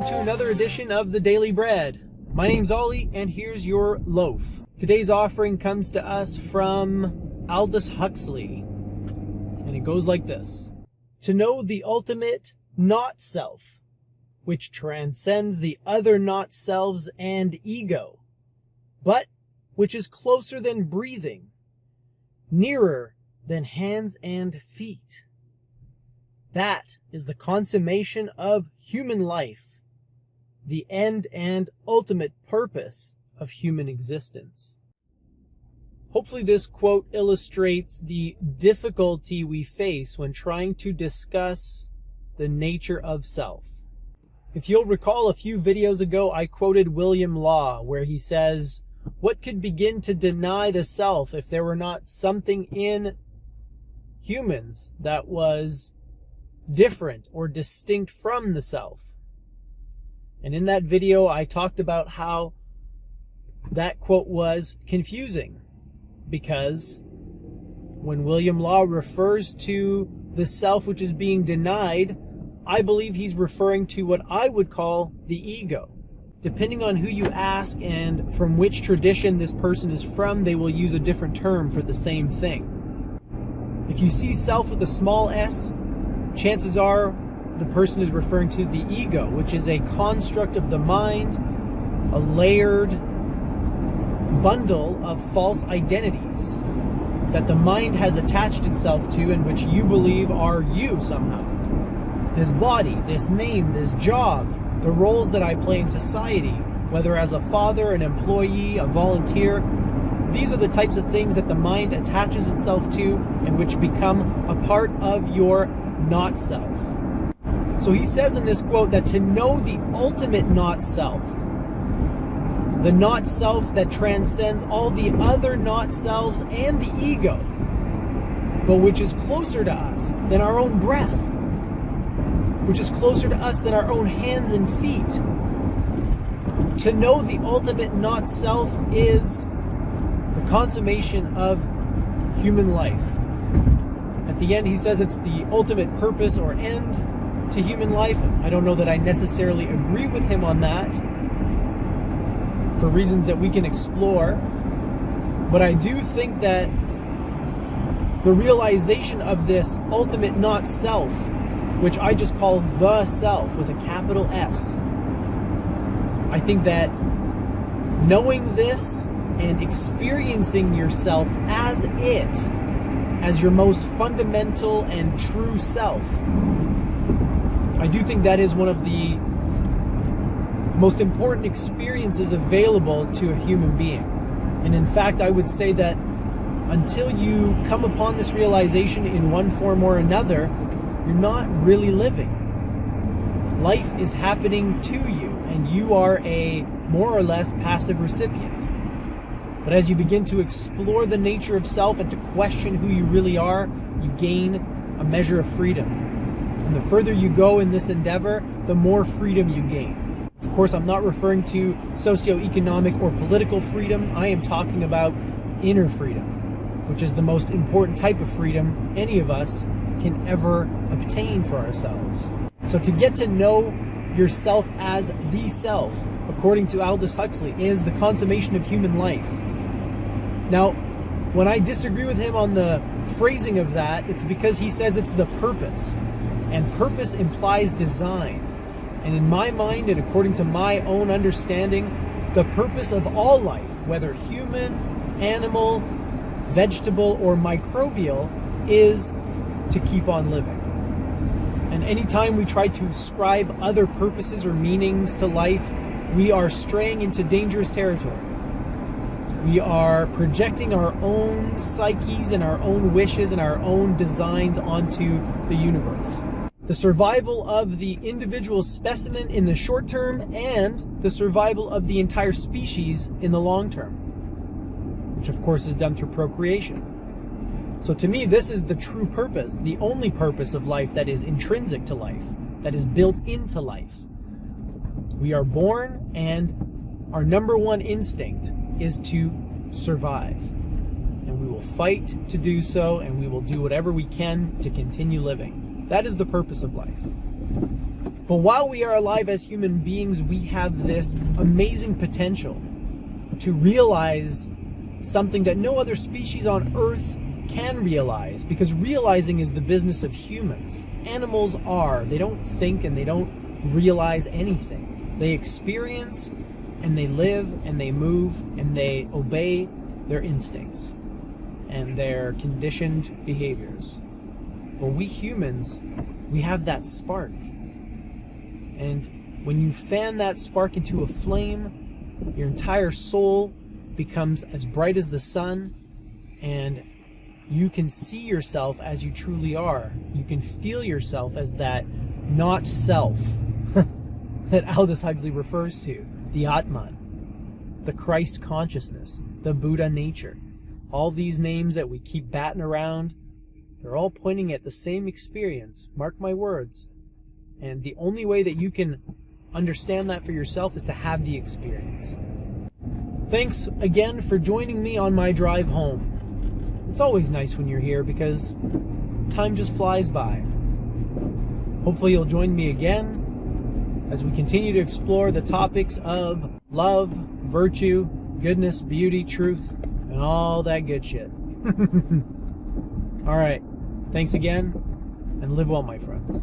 welcome to another edition of the Daily Bread. My name's Ollie, and here's your loaf. Today's offering comes to us from Aldous Huxley, and it goes like this. To know the ultimate not-self, which transcends the other not-selves and ego, but which is closer than breathing, nearer than hands and feet. That is the consummation of human life, the end and ultimate purpose of human existence. Hopefully this quote illustrates the difficulty we face when trying to discuss the nature of self. If you'll recall, a few videos ago I quoted William Law, where he says, "What could begin to deny the self if there were not something in humans that was different or distinct from the self?" And in that video, I talked about how that quote was confusing, because when William Law refers to the self which is being denied, I believe he's referring to what I would call the ego. Depending on who you ask and from which tradition this person is from, they will use a different term for the same thing. If you see self with a small s, chances are the person is referring to the ego, which is a construct of the mind, a layered bundle of false identities that the mind has attached itself to and which you believe are you somehow. This body, this name, this job, the roles that I play in society, whether as a father, an employee, a volunteer, these are the types of things that the mind attaches itself to and which become a part of your not-self. So he says in this quote that to know the ultimate not-self, the not-self that transcends all the other not-selves and the ego, but which is closer to us than our own breath, which is closer to us than our own hands and feet. To know the ultimate not-self is the consummation of human life. At the end, he says it's the ultimate purpose or end to human life. I don't know that I necessarily agree with him on that, for reasons that we can explore. But I do think that the realization of this ultimate not-self, which I just call the self with a capital S, I think that knowing this and experiencing yourself as it, as your most fundamental and true self, I do think that is one of the most important experiences available to a human being. And in fact, I would say that until you come upon this realization in one form or another, you're not really living. Life is happening to you, and you are a more or less passive recipient. But as you begin to explore the nature of self and to question who you really are, you gain a measure of freedom. And the further you go in this endeavor, the more freedom you gain. Of course, I'm not referring to socioeconomic or political freedom. I am talking about inner freedom, which is the most important type of freedom any of us can ever obtain for ourselves. So to get to know yourself as the self, according to Aldous Huxley, is the consummation of human life. Now, when I disagree with him on the phrasing of that, it's because he says it's the purpose. And purpose implies design. And in my mind, and according to my own understanding, the purpose of all life, whether human, animal, vegetable, or microbial, is to keep on living. And anytime we try to ascribe other purposes or meanings to life, we are straying into dangerous territory. We are projecting our own psyches and our own wishes and our own designs onto the universe. The survival of the individual specimen in the short term and the survival of the entire species in the long term, which of course is done through procreation. So to me, this is the true purpose, the only purpose of life that is intrinsic to life, that is built into life. We are born, and our number one instinct is to survive. And we will fight to do so, and we will do whatever we can to continue living. That is the purpose of life. But while we are alive as human beings, we have this amazing potential to realize something that no other species on Earth can realize, because realizing is the business of humans. Animals are. They don't think and they don't realize anything. They experience and they live and they move and they obey their instincts and their conditioned behaviors. But we humans, we have that spark. And when you fan that spark into a flame, your entire soul becomes as bright as the sun, and you can see yourself as you truly are. You can feel yourself as that not-self that Aldous Huxley refers to, the Atman, the Christ consciousness, the Buddha nature. All these names that we keep batting around, they're all pointing at the same experience. Mark my words. And the only way that you can understand that for yourself is to have the experience. Thanks again for joining me on my drive home. It's always nice when you're here because time just flies by. Hopefully you'll join me again as we continue to explore the topics of love, virtue, goodness, beauty, truth, and all that good shit. All right. Thanks again, and live well, my friends.